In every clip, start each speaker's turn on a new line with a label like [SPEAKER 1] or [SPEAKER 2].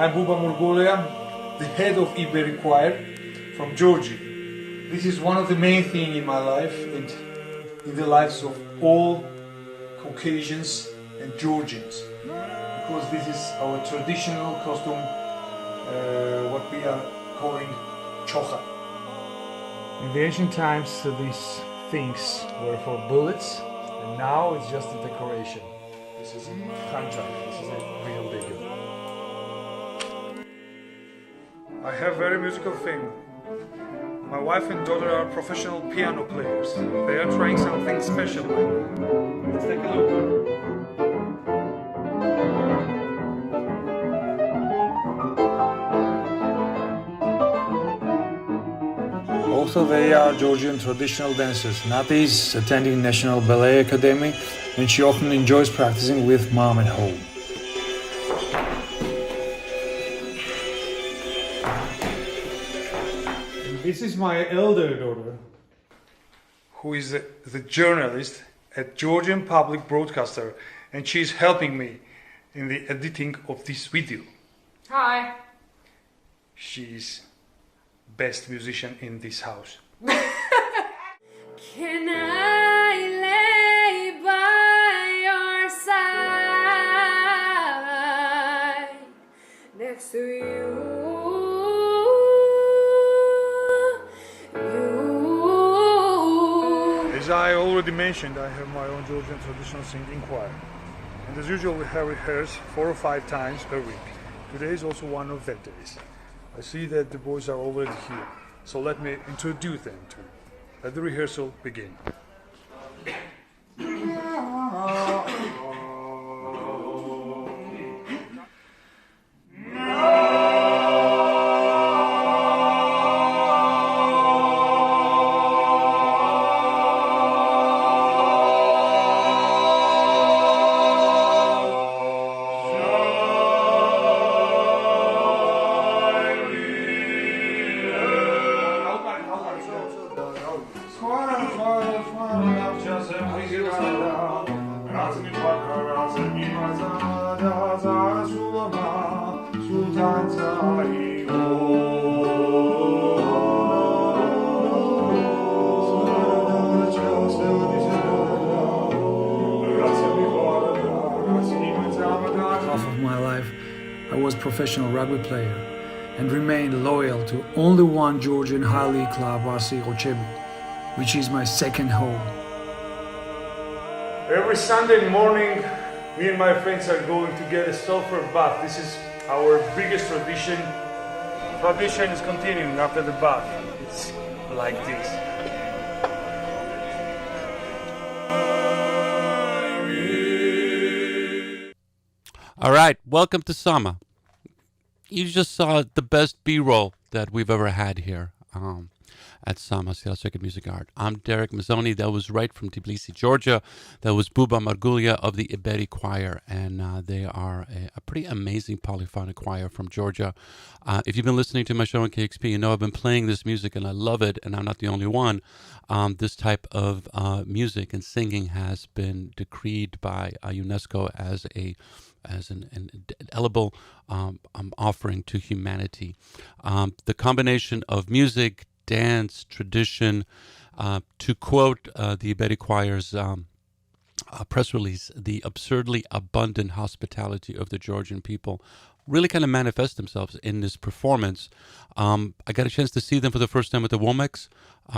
[SPEAKER 1] I'm Buba Murgulia, the head of Iberi choir from Georgia. This is one of the main things in my life and in the lives of all Caucasians and Georgians, because this is our traditional costume, what we are calling chocha. In the ancient times, these things were for bullets, and now it's just a decoration. This is a contract, this is a real big deal. I have very musical thing. My wife and daughter are professional piano players. They are trying something special. Let's take a look. Also, they are Georgian traditional dancers. Nati is attending National Ballet Academy, and she often enjoys practicing with mom at home. And this is my elder daughter, who is the journalist at Georgian Public Broadcaster, and she is helping me in the editing of this video.
[SPEAKER 2] Hi.
[SPEAKER 1] She's best musician in this house.
[SPEAKER 2] Can I lay by your side next to you? As I already mentioned, I have my own Georgian traditional singing choir. And as usual, we have rehearsed 4 or 5 times per week. Today is also one of that days. I see that the boys are already here, so let me introduce them to you. Let the rehearsal begin. Half of my life, I was a professional rugby player and remained loyal to only one Georgian high league club, RC Rochebu, which is my second home. Every Sunday morning, me and my friends are going to get a sulfur bath. This is our biggest tradition. Tradition is continuing after the bath. It's like this.
[SPEAKER 3] All right, welcome to Sama. You just saw the best B-roll that we've ever had here at Sama, Seattle Circuit Music Art. I'm Derek Mazzoni. That was right from Tbilisi, Georgia. That was Buba Margulia of the Iberi Choir, and they are a pretty amazing polyphonic choir from Georgia. If you've been listening to my show on KXP, you know I've been playing this music, and I love it, and I'm not the only one. This type of music and singing has been decreed by UNESCO as an indelible offering to humanity. The combination of music, dance, tradition, to quote the Iberi Choir's press release, the absurdly abundant hospitality of the Georgian people really kind of manifest themselves in this performance. I got a chance to see them for the first time at the Womex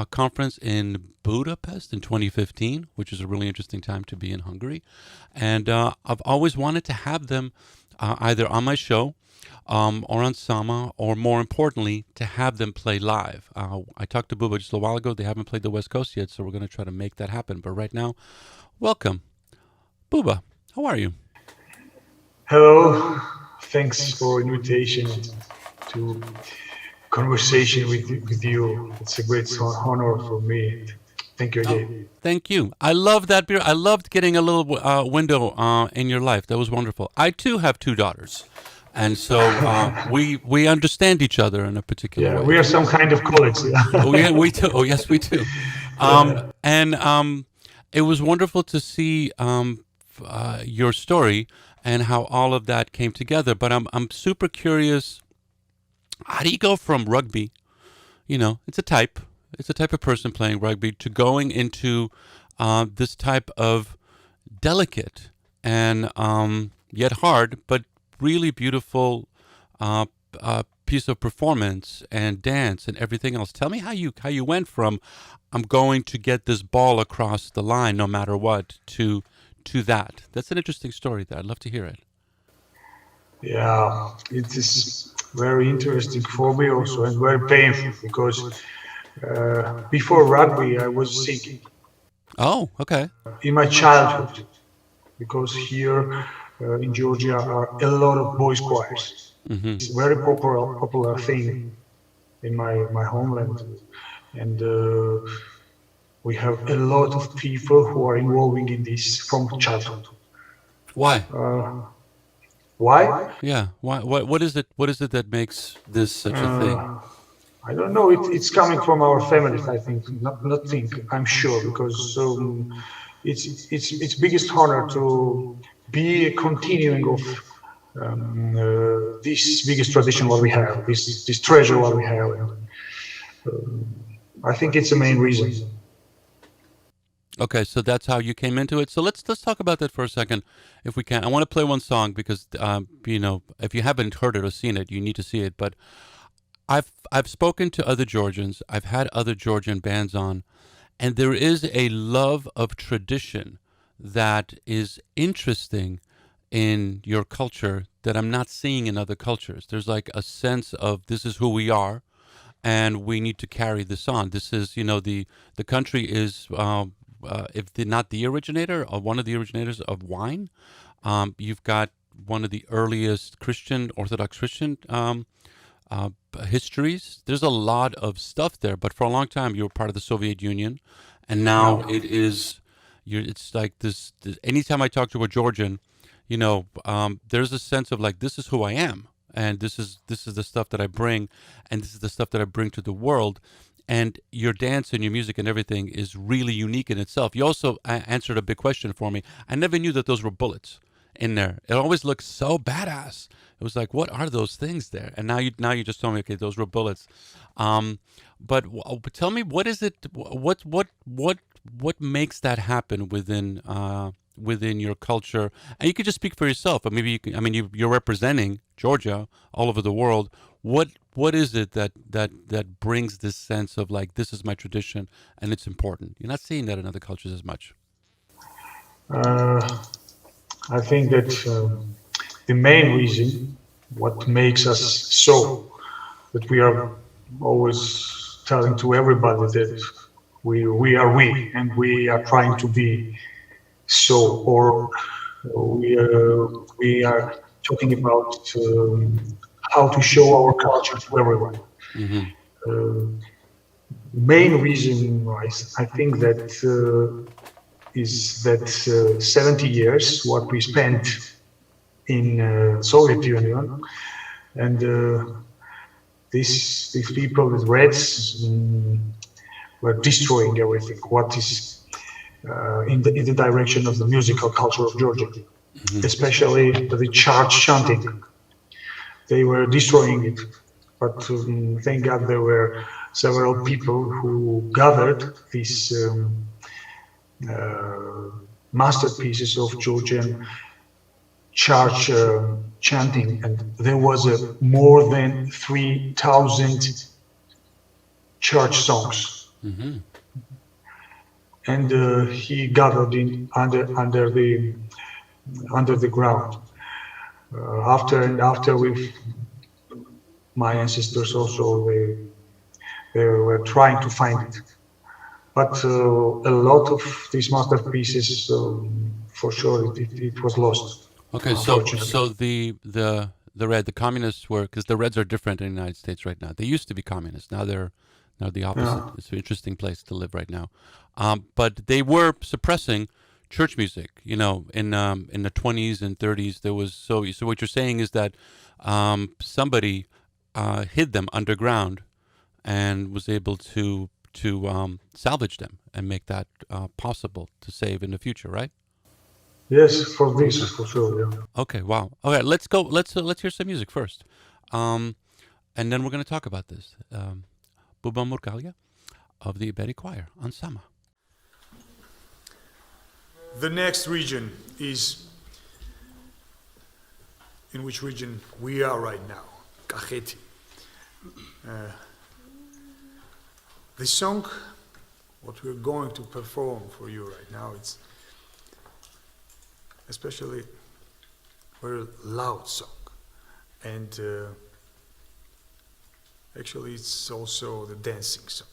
[SPEAKER 3] conference in Budapest in 2015, which is a really interesting time to be in Hungary. And I've always wanted to have them either on my show or on Sama, or more importantly, to have them play live. I talked to Buba just a while ago. They haven't played the West Coast yet, so we're going to try to make that happen. But right now, welcome. Buba, how are you?
[SPEAKER 4] Hello. Thanks for invitation to conversation with you. It's a great honor for me. Thank you again.
[SPEAKER 3] Thank you. I love that beer. I loved getting a little window in your life. That was wonderful. I too have 2 daughters. And so we understand each other in a particular way.
[SPEAKER 4] We are some kind of colleagues.
[SPEAKER 3] We do. Oh, yes, we do. And it was wonderful to see your story and how all of that came together. But I'm super curious. How do you go from rugby? It's a type of person playing rugby to going into this type of delicate and yet hard, but really beautiful piece of performance and dance and everything else. Tell me how you went from I'm going to get this ball across the line no matter what to that. That's an interesting story there. I'd love to hear it.
[SPEAKER 4] Yeah, it is very interesting for me also and very painful because before rugby I was singing
[SPEAKER 3] Oh, okay.
[SPEAKER 4] in my childhood because here in Georgia are a lot of boys choirs.
[SPEAKER 3] Mm-hmm.
[SPEAKER 4] It's a very popular thing in my homeland, and we have a lot of people who are involving in this from childhood.
[SPEAKER 3] Why?
[SPEAKER 4] Why?
[SPEAKER 3] Yeah. Why? What is it? What is it that makes this such a thing?
[SPEAKER 4] I don't know. It's coming from our families, I think. Not think. I'm sure because it's biggest honor to be a continuing of this biggest tradition what we have, this treasure what we have. I think it's the main reason.
[SPEAKER 3] Okay, so that's how you came into it. So let's talk about that for a second, if we can. I want to play one song because if you haven't heard it or seen it, you need to see it. But I've spoken to other Georgians. I've had other Georgian bands on, and there is a love of tradition that is interesting in your culture that I'm not seeing in other cultures. There's like a sense of this is who we are, and we need to carry this on. This is, the country is, if they're not the originator or one of the originators of wine. You've got one of the earliest Orthodox Christian histories. There's a lot of stuff there, but for a long time you were part of the Soviet Union, and now it is. It's like this. Anytime I talk to a Georgian, there's a sense of like this is who I am, and this is the stuff that I bring, and this is the stuff that I bring to the world. And your dance and your music and everything is really unique in itself. You also answered a big question for me. I never knew that those were bullets in there. It always looked so badass. It was like, what are those things there? And now you just told me, okay, those were bullets. But tell me, what is it? What makes that happen within your culture? And you could just speak for yourself. Or maybe you're representing Georgia all over the world. What is it that brings this sense of like this is my tradition and it's important? You're not seeing that in other cultures as much.
[SPEAKER 4] I think that the main reason what makes us so that we are always telling to everybody that we are we and we are trying to be so, or we are talking about how to show our culture to everyone.
[SPEAKER 3] Mm-hmm.
[SPEAKER 4] Main reason I think that is that 70 years what we spent in Soviet Union, and these people, the Reds, were destroying everything. What is in the direction of the musical culture of Georgia, especially the church chanting. They were destroying it, but thank God there were several people who gathered these masterpieces of Georgian church chanting, and there was more than 3,000 church songs.
[SPEAKER 3] Mm-hmm.
[SPEAKER 4] And he gathered in under the ground. After with my ancestors also, they were trying to find it, but a lot of these masterpieces, for sure, it was lost.
[SPEAKER 3] Okay, so the communists were, because the Reds are different in the United States right now. They used to be communists. Now they're the opposite. Yeah. It's an interesting place to live right now. But they were suppressing church music. In the 20s and 30s, there was so what you're saying is that somebody hid them underground and was able to salvage them and make that possible to save in the future, right?
[SPEAKER 4] Yes, for this for sure. Yeah.
[SPEAKER 3] Okay, wow. Okay, let's go. Let's hear some music first, and then we're going to talk about this. Buba Murgalia of the Iberi Choir on Sama.
[SPEAKER 2] The next region is in which region we are right now, Kakheti. The song, what we're going to perform for you right now, it's especially a very loud song, and actually it's also the dancing song.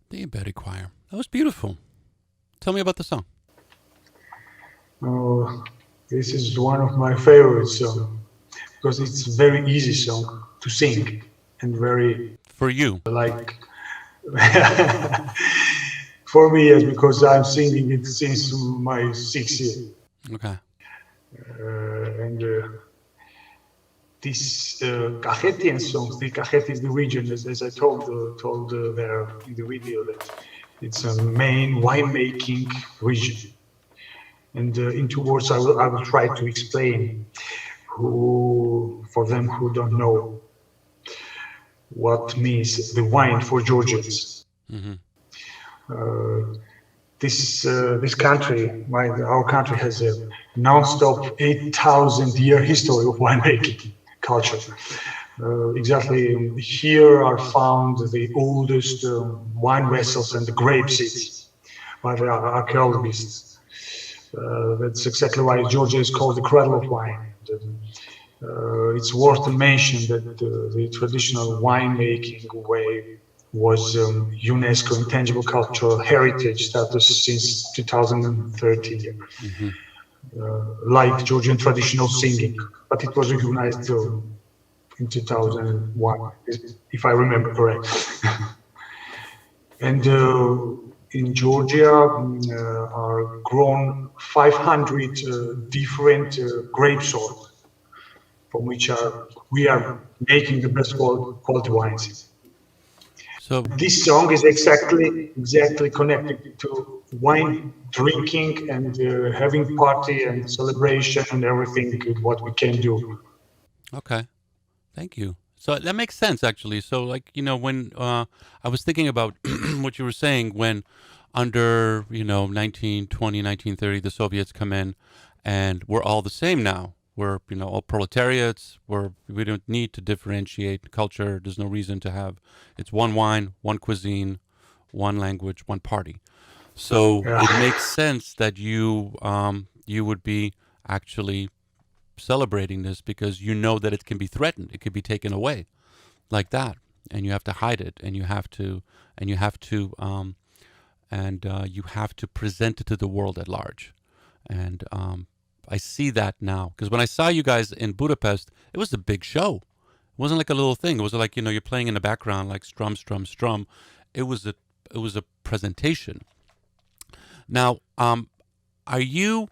[SPEAKER 3] The Iberi Choir. That was beautiful. Tell me about the song.
[SPEAKER 4] Oh, this is one of my favorite songs because it's a very easy song to sing and very
[SPEAKER 3] For you.
[SPEAKER 4] like for me, yes, because I'm singing it since my 6th year.
[SPEAKER 3] Okay.
[SPEAKER 4] And this Kakhetian songs, the Kakheti is the region, as I told there in the video, that it's a main winemaking region. And in 2 words, I will try to explain for them who don't know what means the wine for Georgians.
[SPEAKER 3] Mm-hmm.
[SPEAKER 4] This country, our country, has a non-stop 8,000-year history of winemaking culture. Exactly here are found the oldest wine vessels and the grape seeds by the archaeologists. That's exactly why Georgia is called the cradle of wine. It's worth to mention that the traditional winemaking way was UNESCO intangible cultural heritage status since 2013, like Georgian traditional singing, but it was recognized in 2001, if I remember correct. And in Georgia are grown 500 different grape sorts, from which we are making the best quality wines.
[SPEAKER 3] So
[SPEAKER 4] this song is exactly connected to wine drinking and having party and celebration and everything what we can do.
[SPEAKER 3] okay, thank you. So that makes sense, actually. So, like, when I was thinking about what you were saying, when under, 1920, 1930, the Soviets come in and we're all the same now. We're, all proletariats. We don't need to differentiate culture. There's no reason to have, it's one wine, one cuisine, one language, one party. So
[SPEAKER 4] Yeah.
[SPEAKER 3] it makes sense that you would be actually celebrating this because you know that it can be threatened, it could be taken away like that, and you have to hide it, and you have to present it to the world at large. And I see that now, because when I saw you guys in Budapest, it was a big show. It wasn't like a little thing. It was like, you're playing in the background, like strum, strum, strum. It was a presentation. Now, are you?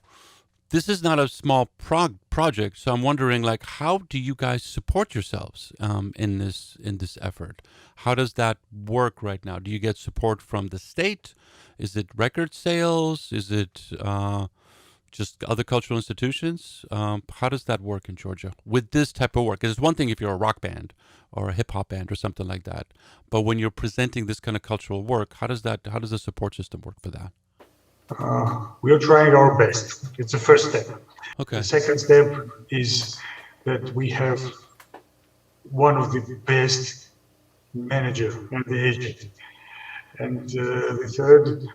[SPEAKER 3] This is not a small project, so I'm wondering, like, how do you guys support yourselves in this effort? How does that work right now? Do you get support from the state? Is it record sales? Is it just other cultural institutions? How does that work in Georgia with this type of work? Because it's one thing if you're a rock band or a hip hop band or something like that, but when you're presenting this kind of cultural work, how does the support system work for that?
[SPEAKER 4] We are trying our best. It's the first step.
[SPEAKER 3] Okay.
[SPEAKER 4] The second step is that we have one of the best manager and the agent. And the third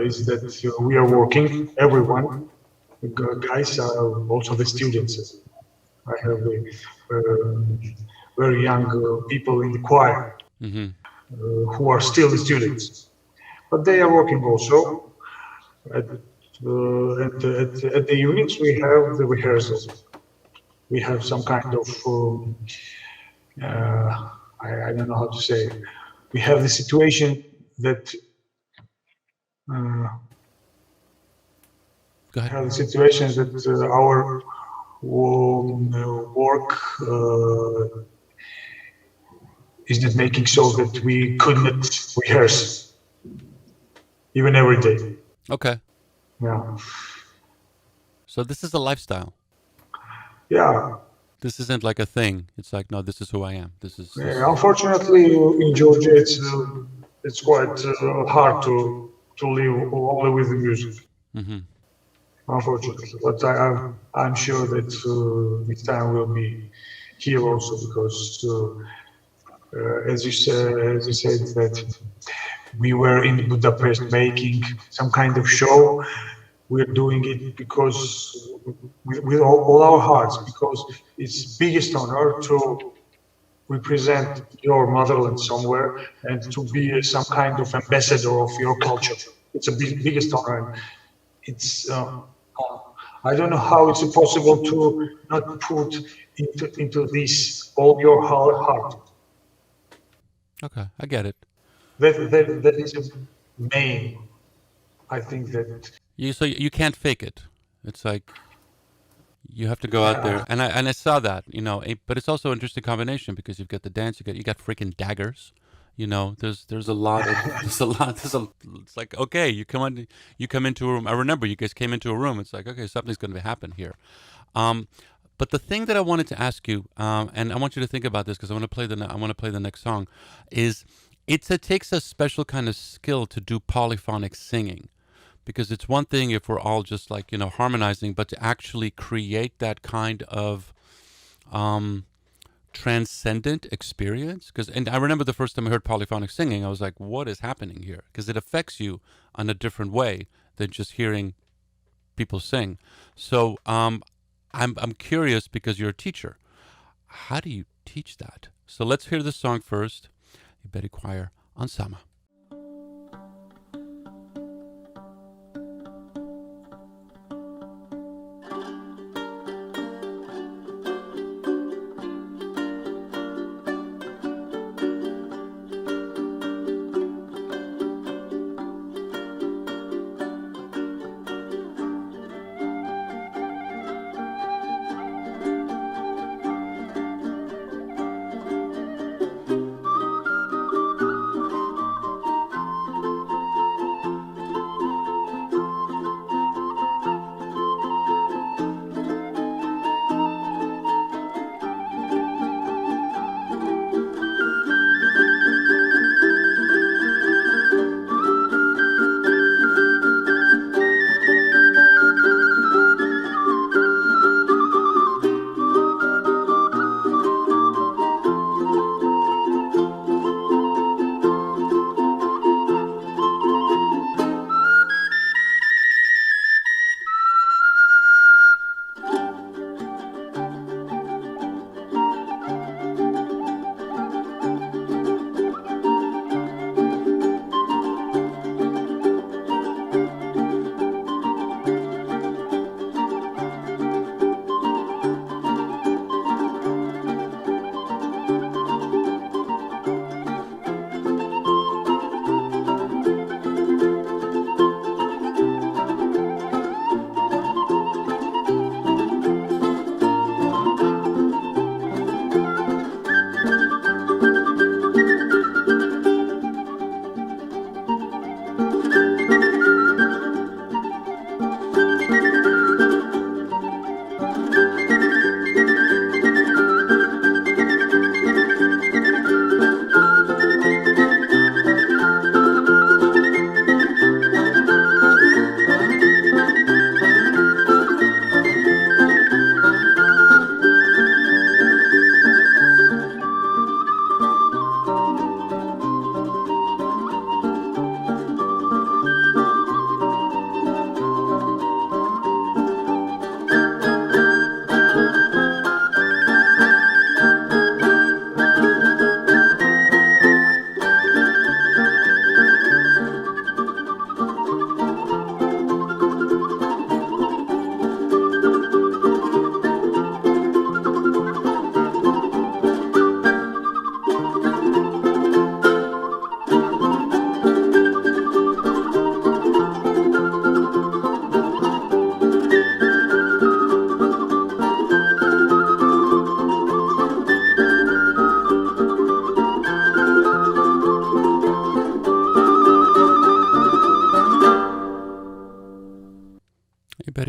[SPEAKER 4] is that we are working, everyone, the guys are also the students. I have very young people in the choir who are still the students. But they are working also. At the units, we have the rehearsals. We have some kind of, I don't know how to say, we have the situation that
[SPEAKER 3] Go ahead.
[SPEAKER 4] have the situation that our work is not making so that we could not rehearse even every day.
[SPEAKER 3] Okay.
[SPEAKER 4] Yeah.
[SPEAKER 3] So this is a lifestyle.
[SPEAKER 4] Yeah.
[SPEAKER 3] This isn't like a thing. It's like, no, this is who I am. This is.
[SPEAKER 4] Unfortunately, in Georgia, it's quite hard to live only with the music.
[SPEAKER 3] Mm-hmm.
[SPEAKER 4] Unfortunately, but I'm sure that this time will be here also, because as you said that we were in Budapest making some kind of show. We're doing it because with all our hearts, because it's biggest honor to represent your motherland somewhere and to be some kind of ambassador of your culture. It's a biggest honor. And it's I don't know how it's possible to not put into this all your heart.
[SPEAKER 3] Okay, I get it.
[SPEAKER 4] That is a main. I think that
[SPEAKER 3] So you can't fake it. It's like you have to go out there, and I saw that, but it's also an interesting combination because you've got the dance, you got freaking daggers. There's a lot of it's like, okay, you come into a room. I remember you guys came into a room. It's like, okay, something's going to happen here. But the thing that I wanted to ask you, and I want you to think about this because I want to play the next song, is it takes a special kind of skill to do polyphonic singing, because it's one thing if we're all just like harmonizing, but to actually create that kind of transcendent experience. And I remember the first time I heard polyphonic singing, I was like, what is happening here? Because it affects you in a different way than just hearing people sing. So I'm curious, because you're a teacher. How do you teach that? So let's hear the song first. Iberi Choir, Ensemble.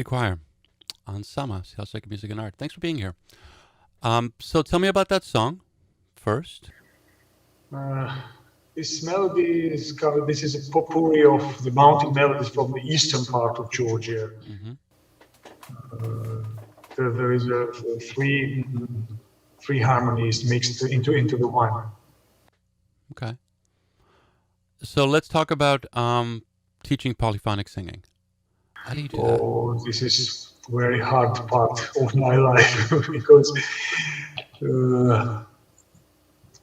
[SPEAKER 3] Iberi Choir on Sama, Seattle Sacred Music and Art. Thanks for being here. So tell me about that song first.
[SPEAKER 4] This melody is covered. This is a potpourri of the mountain melodies from the eastern part of Georgia. There is three harmonies mixed into the one.
[SPEAKER 3] Okay. So let's talk about teaching polyphonic singing. How do you do that?
[SPEAKER 4] Oh, this is very hard part of my life because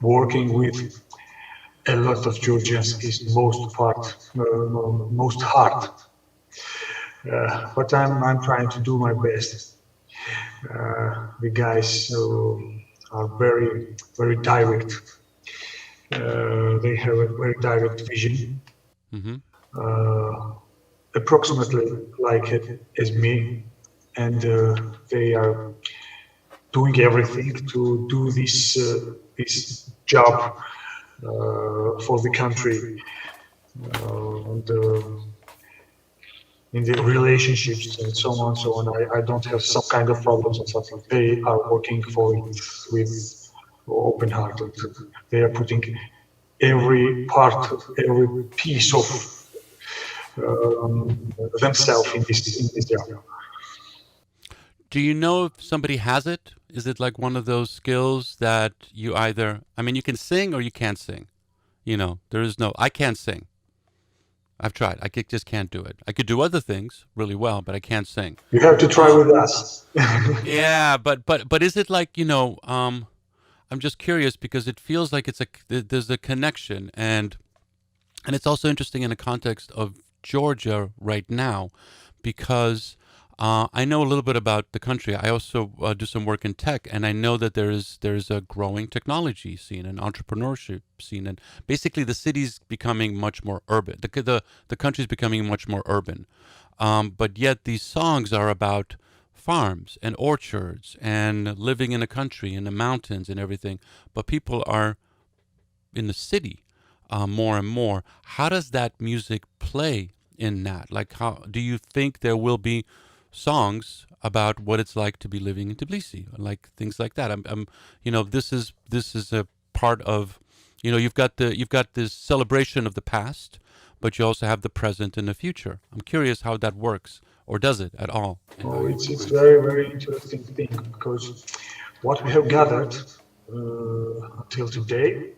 [SPEAKER 4] working with a lot of Georgians is most hard. But I'm trying to do my best. The guys are very, very direct. They have a very direct vision. Approximately like it as me, and they are doing everything to do this job for the country, and in the relationships and so on. I don't have some kind of problems or something. They are working for it with open heart. They are putting every part, every piece of themselves in this job.
[SPEAKER 3] Do you know if somebody has it? Is it like one of those skills that you either, I mean, you can sing or you can't sing. You know, there is no, I can't sing. I've tried. Just can't do it. I could do other things really well, but I can't sing.
[SPEAKER 4] You have to try with us.
[SPEAKER 3] Yeah, but is it like, you know, I'm just curious because it feels like there's a connection, and it's also interesting in the context of Georgia right now, because I know a little bit about the country. I also do some work in tech, and I know that there's a growing technology scene and entrepreneurship scene, and basically the city's becoming much more urban. The country's becoming much more urban, but yet these songs are about farms and orchards and living in a country in the mountains and everything. But people are in the city more and more. How does that music play in that? Like, how do you think there will be songs about what it's like to be living in Tbilisi, like things like that? I'm you know, this is a part of, you know, you've got this celebration of the past, but you also have the present and the future. I'm curious how that works, or does it at all?
[SPEAKER 4] Oh, it's very, very interesting thing, because what we have gathered until today,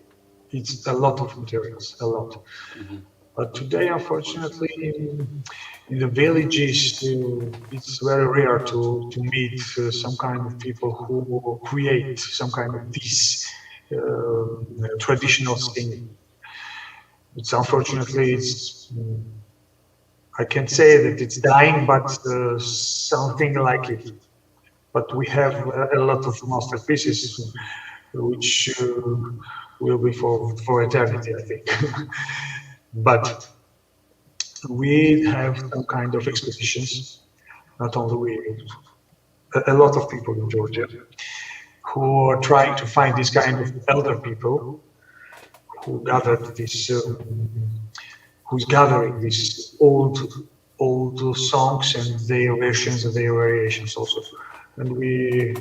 [SPEAKER 4] it's a lot of materials, a lot. But today, unfortunately, in the villages, it's very rare to meet some kind of people who create some kind of this traditional thing. It's unfortunately, I can't say that it's dying, but something like it. But we have a lot of masterpieces, which will be for eternity, I think. But we have some kind of expeditions, not only we, a lot of people in Georgia, who are trying to find this kind of elder people who gathered this, who's gathering these old songs and their versions and their variations also. And we're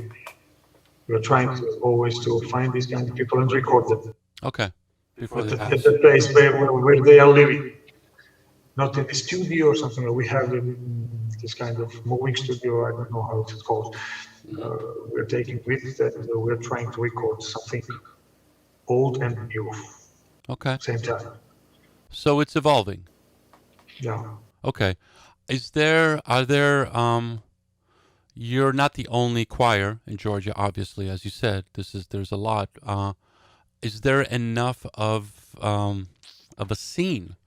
[SPEAKER 4] trying to always to find these kind of people and record them.
[SPEAKER 3] Okay. Before they pass.
[SPEAKER 4] At the place where they are living, not in the studio or something. We have this kind of moving studio. I don't know how it's called. We're taking with that. We're trying to record something old and new.
[SPEAKER 3] Okay.
[SPEAKER 4] Same time.
[SPEAKER 3] So it's evolving.
[SPEAKER 4] Yeah.
[SPEAKER 3] Okay. Are there you're not the only choir in Georgia, obviously, as you said. There's a lot. Is there enough of a scene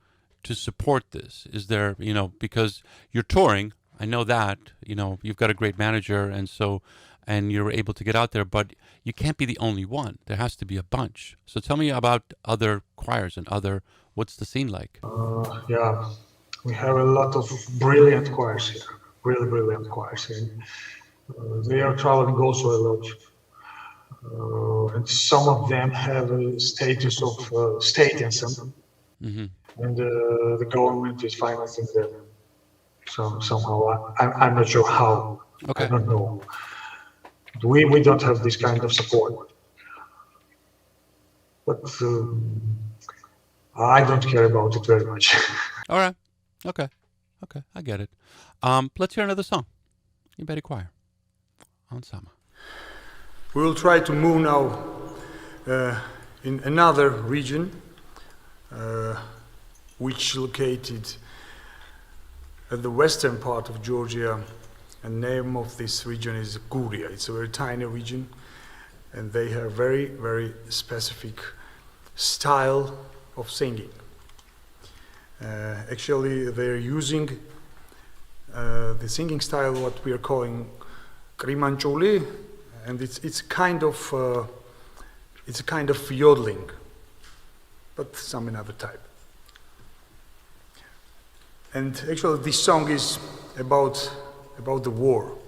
[SPEAKER 3] to support this? Is there, you know, because you're touring, I know that, you know, you've got a great manager, and you're able to get out there, but you can't be the only one. There has to be a bunch. So tell me about other choirs and what's the scene like?
[SPEAKER 4] Yeah, we have a lot of brilliant choirs here, really brilliant choirs, and they are traveling also a lot. And some of them have a status of state ensemble, and the government is financing them. somehow. I'm not sure how.
[SPEAKER 3] Okay.
[SPEAKER 4] I don't know. We don't have this kind of support. But I don't care about it very much.
[SPEAKER 3] All right. Okay. Okay. I get it. Let's hear another song. Iberi Choir on Sama.
[SPEAKER 1] We will try to move now in another region, which located at the western part of Georgia. And the name of this region is Guria. It's a very tiny region, and they have very, very specific style of singing. Actually, they're using the singing style what we are calling krimancholi, and it's a kind of yodeling, but some another type. And actually, this song is about the war.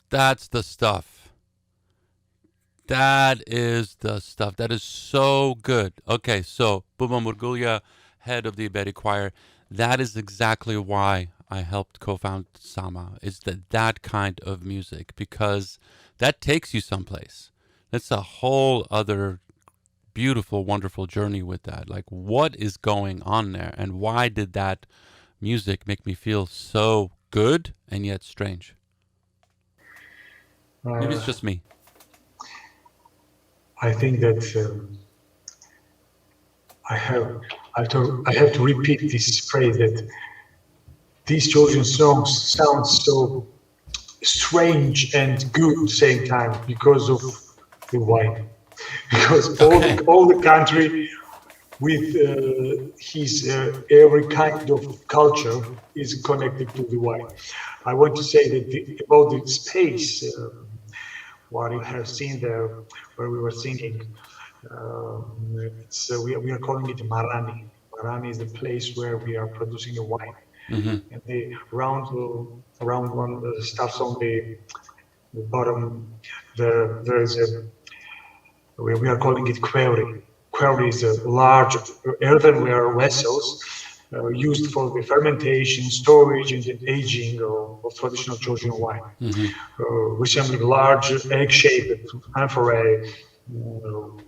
[SPEAKER 3] That's the stuff. That is the stuff. That is so good. Okay, so Buba Murgulia, head of the Iberi Choir, that is exactly why I helped co-found Sama, is that kind of music, because that takes you someplace. That's a whole other beautiful, wonderful journey with that. Like, what is going on there, and why did that music make me feel so good and yet strange? Maybe it's just me. I
[SPEAKER 4] think that I I have to repeat this phrase that these Georgian songs sound so strange and good at the same time because of the wine. Because
[SPEAKER 3] Okay.
[SPEAKER 4] all the country with his every kind of culture is connected to the wine. I want to say that about the space, what you have seen there, where we were singing, we are calling it Marani. Marani is the place where we are producing a wine. And the round one starts on the bottom. There is a we are calling it query. Query is a large earthenware vessels used for the fermentation, storage, and the aging of traditional Georgian wine. Resembling large egg-shaped amphorae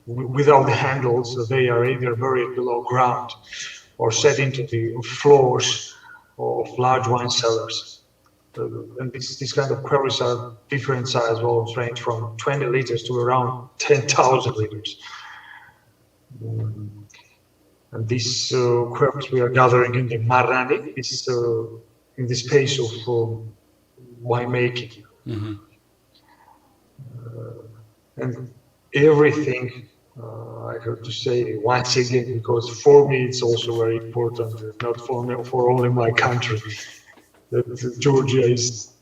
[SPEAKER 4] without the handles, they are either buried below ground or set into the floors of large wine cellars. And these kind of quarries are different size volumes, range from 20 liters to around 10,000 liters. And these quarries we are gathering in the Marani is in the space of winemaking. And everything I have to say once again, because for me it's also very important, not for only my country, that Georgia is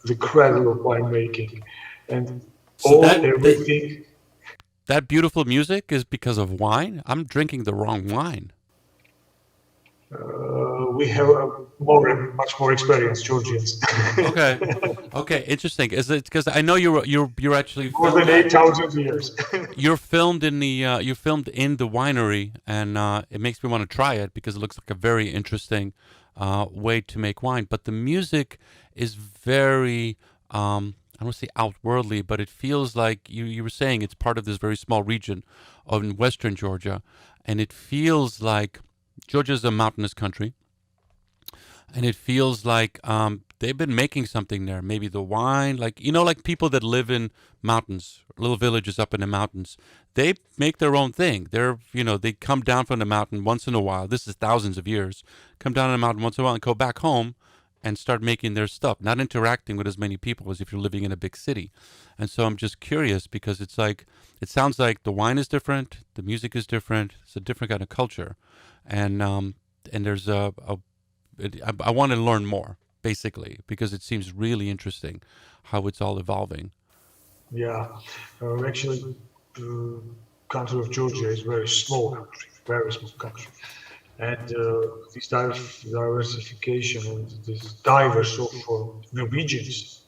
[SPEAKER 4] the cradle of winemaking, and
[SPEAKER 3] So
[SPEAKER 4] everything.
[SPEAKER 3] that beautiful music is because of wine? I'm drinking the wrong wine.
[SPEAKER 4] We have much more experienced Georgians.
[SPEAKER 3] Okay. Okay, interesting. Is it because I know you're actually
[SPEAKER 4] More than 8,000 years.
[SPEAKER 3] you're filmed in the winery, and it makes me want to try it because it looks like a very interesting way to make wine. But the music is very I don't want to say outwardly, but it feels like you were saying it's part of this very small region of western Georgia, and it feels like Georgia is a mountainous country, and it feels like they've been making something there. Maybe the wine, like like people that live in mountains, little villages up in the mountains, they make their own thing. They come down from the mountain once in a while. This is thousands of years. Come down on the mountain once in a while and go back home and start making their stuff, not interacting with as many people as if you're living in a big city. And so I'm just curious because it sounds like the wine is different, the music is different, it's a different kind of culture, and there's I want to learn more basically because it seems really interesting how it's all evolving.
[SPEAKER 4] Yeah, actually, the country of Georgia is very small country. And this diversification and this diverse of the regions,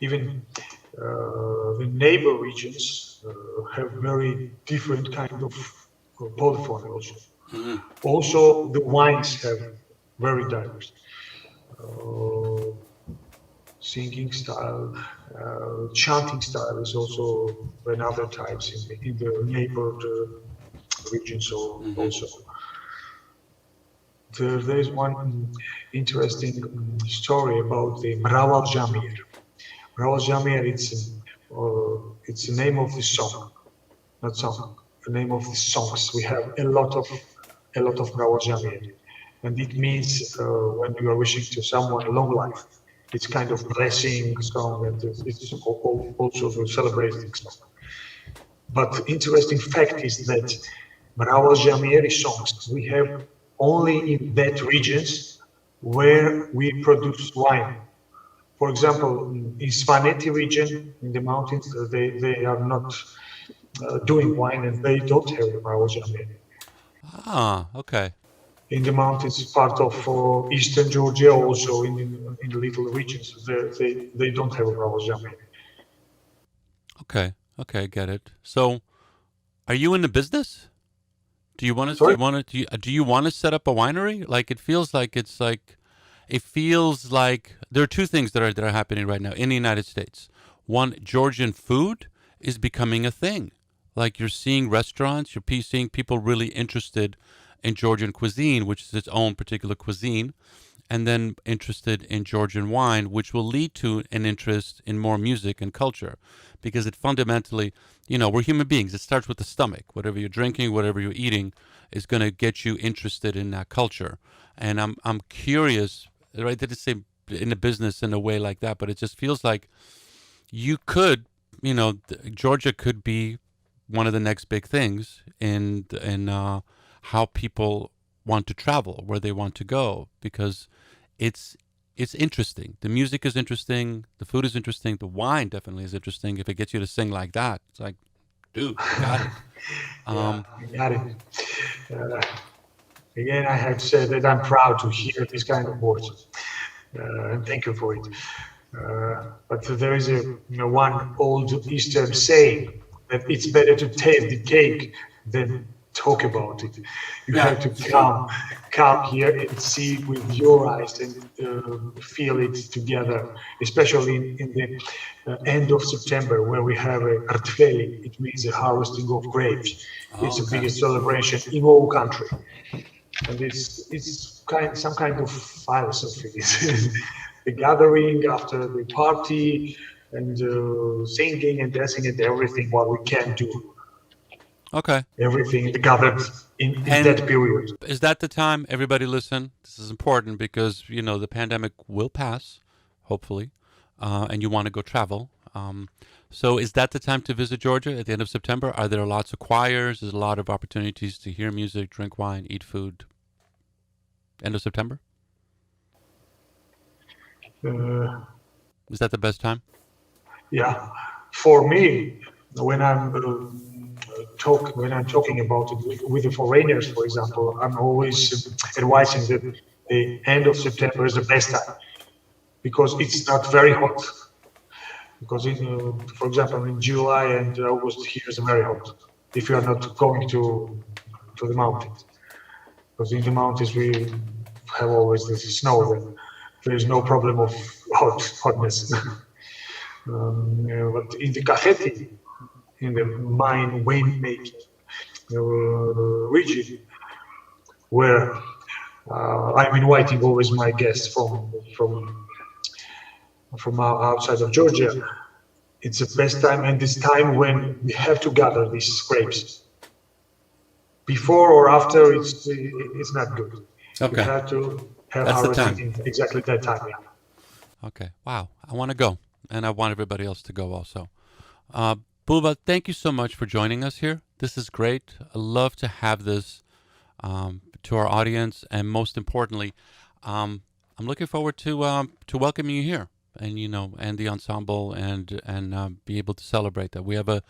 [SPEAKER 4] even the neighbor regions have very different kind of polyphony also. Also, the wines have very diverse singing style, chanting style is also another types in the neighbored regions also. There is one interesting story about the Mraval Jamir. Mraval Jamir, it's the name of the song, not song, the name of the songs. We have a lot of Mraval Jamir, and it means when you are wishing to someone a long life. It's kind of blessing song, and it's also a celebrating song. But interesting fact is that Mraval Jamir songs we have only in that regions where we produce wine. For example, in Svaneti region, in the mountains, they are not doing wine and they don't have the Mraval Jamir.
[SPEAKER 3] Ah, okay.
[SPEAKER 4] In the mountains, part of eastern Georgia, also in the little regions, they don't have a Mraval Jamir.
[SPEAKER 3] Okay, get it. So, are you in the business? Do you want to?
[SPEAKER 4] Sorry?
[SPEAKER 3] Do you want to set up a winery? Like it feels like there are two things that are happening right now in the United States. One, Georgian food is becoming a thing. Like you're seeing restaurants, you're seeing people really interested in Georgian cuisine, which is its own particular cuisine, and then interested in Georgian wine, which will lead to an interest in more music and culture, because it fundamentally, we're human beings. It starts with the stomach. Whatever you're drinking, whatever you're eating, is going to get you interested in that culture. And I'm curious, right? That to say in a business in a way like that, but it just feels like you could, Georgia could be one of the next big things in how people want to travel, where they want to go, because it's interesting. The music is interesting. The food is interesting. The wine definitely is interesting. If it gets you to sing like that, it's like, dude, you got it.
[SPEAKER 4] Yeah, I got it. Again, I have to say that I'm proud to hear this kind of words, and thank you for it. But there is one old Eastern saying that it's better to taste the cake than talk about it. You have to come here and see it with your eyes and feel it together, especially in the end of September, where we have a artveli. It means the harvesting of grapes. It's the biggest celebration in all country, and it's some kind of philosophy. The gathering after the party and singing and dancing and everything what we can do.
[SPEAKER 3] Okay.
[SPEAKER 4] Everything gathered in that period.
[SPEAKER 3] Is that the time, everybody listen, this is important because, the pandemic will pass, hopefully, and you want to go travel. So is that the time to visit Georgia at the end of September? Are there lots of choirs? There's a lot of opportunities to hear music, drink wine, eat food? End of September? Is that the best time?
[SPEAKER 4] Yeah. For me, when I'm talking about it with the foreigners, for example, I'm always advising that the end of September is the best time because it's not very hot. Because, for example, in July and August here is very hot if you are not going to the mountains. Because in the mountains we have always the snow. Then there is no problem of hotness. But in the Caheti, in the mine winemaking region, where I'm inviting always my guests from outside of Georgia, it's the best time, and this time when we have to gather these grapes. Before or after, it's not good.
[SPEAKER 3] Okay.
[SPEAKER 4] We have to have
[SPEAKER 3] That's the
[SPEAKER 4] harvesting
[SPEAKER 3] time.
[SPEAKER 4] exactly that time. Yeah.
[SPEAKER 3] Okay. Wow. I want to go, and I want everybody else to go also. Buba, thank you so much for joining us here. This is great. I love to have this to our audience, and most importantly, I'm looking forward to welcoming you here, and and the ensemble, and be able to celebrate that. We have a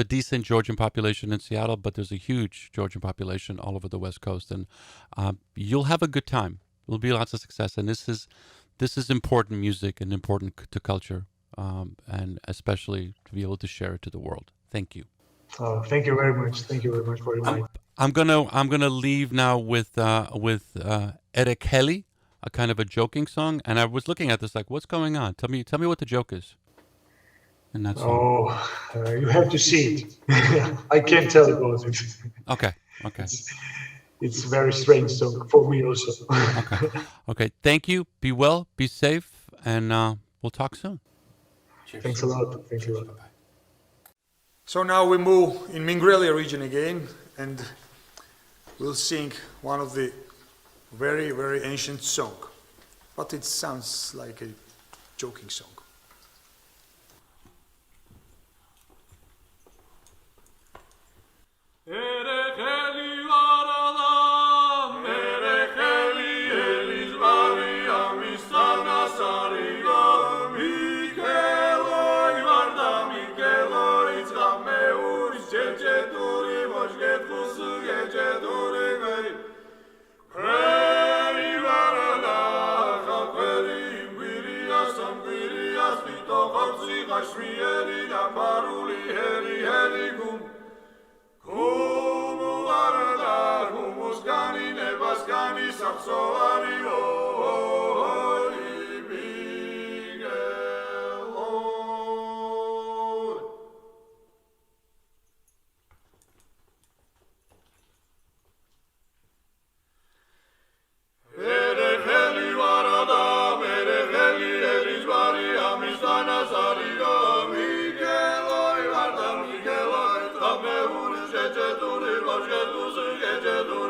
[SPEAKER 3] decent Georgian population in Seattle, but there's a huge Georgian population all over the West Coast, and you'll have a good time. There'll be lots of success, and this is important music and important to culture. And especially to be able to share it to the world. Thank you.
[SPEAKER 4] Thank you very much. Thank you very much for inviting.
[SPEAKER 3] I'm gonna leave now with Eric Kelly, a kind of a joking song. And I was looking at this like, what's going on? Tell me what the joke is in that song.
[SPEAKER 4] You have to see it. I can't tell about it.
[SPEAKER 3] Okay.
[SPEAKER 4] It's a very strange song for me also.
[SPEAKER 3] Okay. Thank you. Be well. Be safe, and we'll talk soon.
[SPEAKER 4] Cheers. Thanks a lot. Thank you.
[SPEAKER 1] So now we move in Mingrelia region again, and we'll sing one of the very, very ancient song, but it sounds like a joking song.
[SPEAKER 5] Gece duri, gece duzu, gece duri.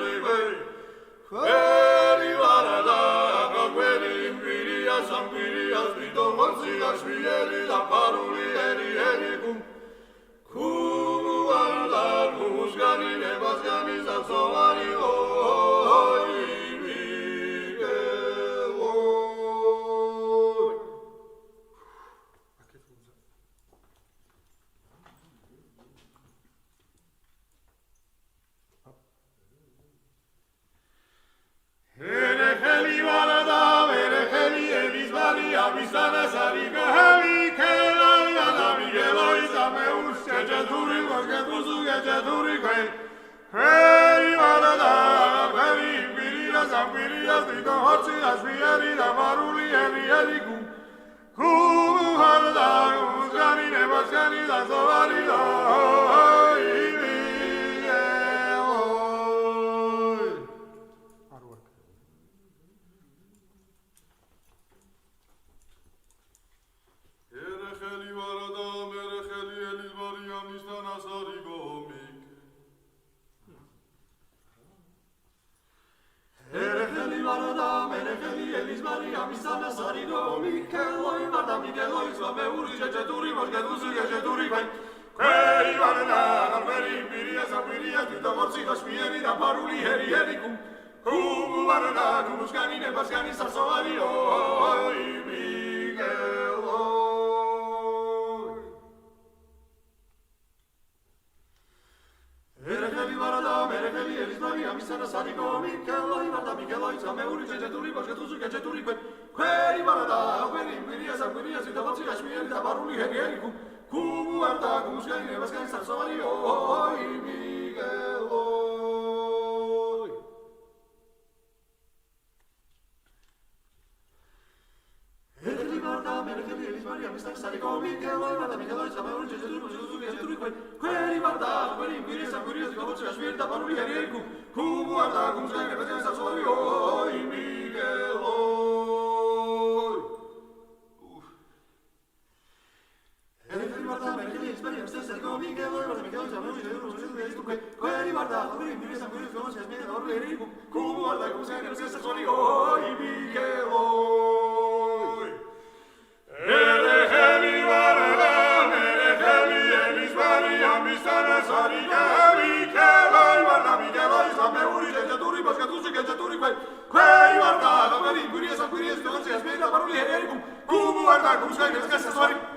[SPEAKER 5] Come guarda, come stai, che scherzo,